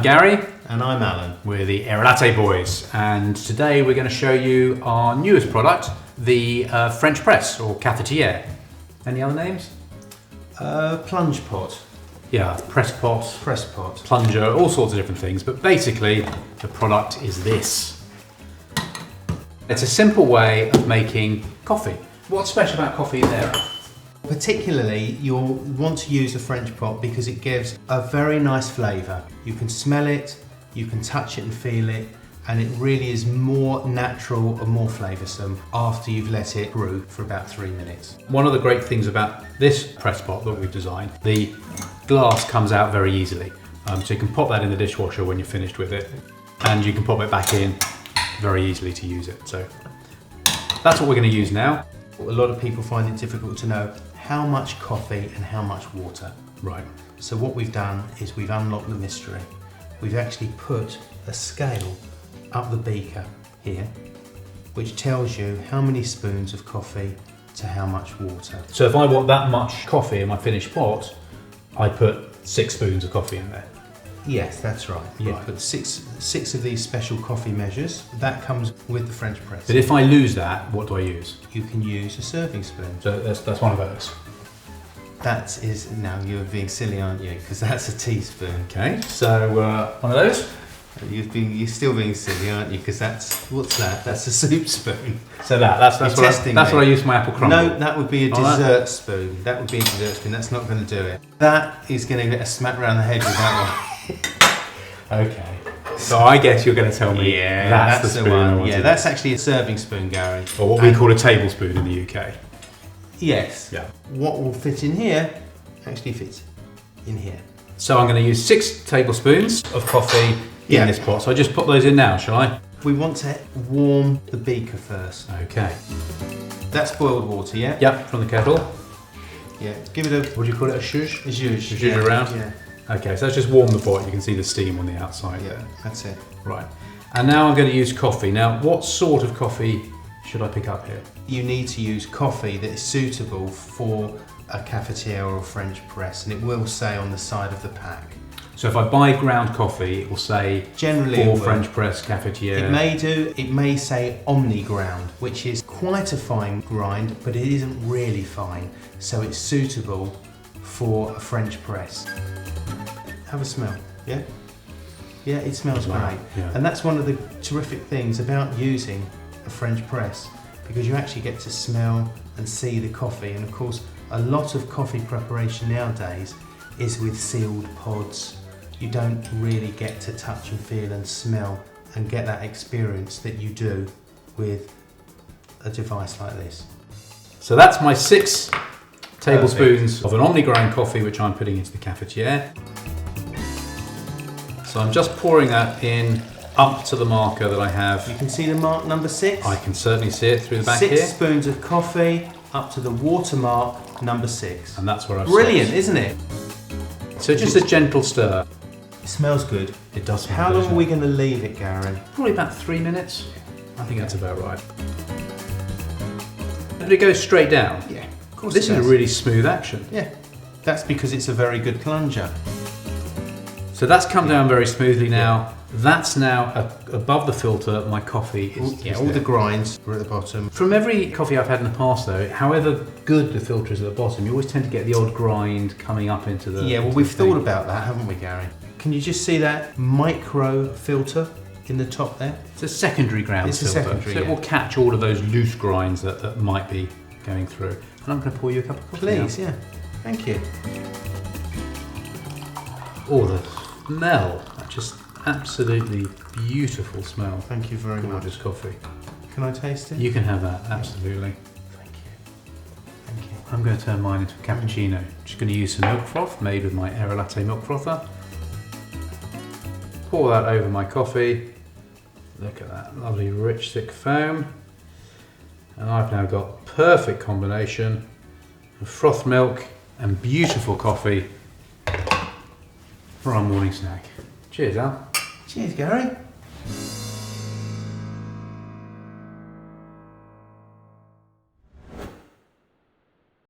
Gary. And I'm Alan. We're the Aerolatte boys, and today we're going to show you our newest product, the French press or cafetiere. Any other names? Plunge pot. Yeah, press pot, plunger, all sorts of different things, but basically the product is this. It's a simple way of making coffee. What's special about coffee there? Particularly, you'll want to use a French pot because it gives a very nice flavour. You can smell it, you can touch it and feel it, and it really is more natural and more flavoursome after you've let it brew for about 3 minutes. One of the great things about this press pot that we've designed, the glass comes out very easily. So you can pop that in the dishwasher when you're finished with it, and you can pop it back in very easily to use it. So that's what we're going to use now. A lot of people find it difficult to know how much coffee and how much water. Right. So what we've done is we've unlocked the mystery. We've actually put a scale up the beaker here, which tells you how many spoons of coffee to how much water. So if I want that much coffee in my finished pot, I put 6 spoons of coffee in there. Yes, that's right. You Right. put six of these special coffee measures. That comes with the French press. But if I lose that, what do I use? You can use a serving spoon. So that's one of those. That is, now you're being silly, aren't you? Because that's a teaspoon. Okay, so one of those. You're still being silly, aren't you? Because what's that? That's a soup spoon. So that's what I use for my apple crumble. No, that would be a dessert spoon. That would be a dessert spoon. That's not going to do it. That is going to get a smack around the head with that one. Okay. So I guess you're going to tell me that's the spoon I want. Yeah, that's actually a serving spoon, Gary. Or what we call a tablespoon in the UK. Yes. Yeah. What will fit in here actually fits in here. So I'm going to use 6 tablespoons of coffee in this pot. So I just put those in now, shall I? We want to warm the beaker first. Okay. That's boiled water, yeah? Yep, from the kettle. Yeah. Give it a... What do you call it? A zhuzh? A zhuzh. Zhuzh around? Yeah. Okay, so let's just warm the pot. You can see the steam on the outside Yeah, there. that's it. Right. And now I'm going to use coffee. Now, what sort of coffee should I pick up here? You need to use coffee that is suitable for a cafetiere or a French press, and it will say on the side of the pack. So if I buy ground coffee, it will say Generally for French press cafetiere. It may say omni ground, which is quite a fine grind, but it isn't really fine, so it's suitable for a French press. Have a smell, yeah? Yeah, it smells great. Yeah. And that's one of the terrific things about using a French press, because you actually get to smell and see the coffee. And of course, a lot of coffee preparation nowadays is with sealed pods. You don't really get to touch and feel and smell and get that experience that you do with a device like this. So that's my 6 tablespoons of an omni-grind coffee, which I'm putting into the cafetiere. So I'm just pouring that in up to the marker that I have. You can see the mark number 6? I can certainly see it through the back 6 here. spoons of coffee up to the watermark number 6. And that's where I've Brilliant, stopped. isn't it? So just a gentle stir. It smells good. It does smell How good, long are we going to leave it, Gary? Probably about 3 minutes. I think that's about right. Did it go straight down? Yeah, of course. This it is a does. really smooth action. Yeah, that's because it's a very good plunger. So that's come down very smoothly now. That's now above the filter. My coffee is all the grinds are at the bottom. From every coffee I've had in the past though, however good the filter is at the bottom, you always tend to get the odd grind coming up into the... Yeah, well, we've thought about that, haven't we, Gary? Can you just see that micro filter in the top there? It's a secondary ground filter. It's a secondary, so it will catch all of those loose grinds that might be going through. And I'm going to pour you a cup of coffee. Please, now. yeah. Thank you. Oh, the smell. That just absolutely beautiful smell. Thank you very much. Gorgeous coffee. Can I taste it? You can have that, absolutely. Thank you. Thank you. I'm going to turn mine into a cappuccino. Just going to use some milk froth made with my aerolatte milk frother. Pour that over my coffee. Look at that lovely rich thick foam. And I've now got perfect combination of frothed milk and beautiful coffee for our morning snack. Cheers, Al. Cheers, Gary.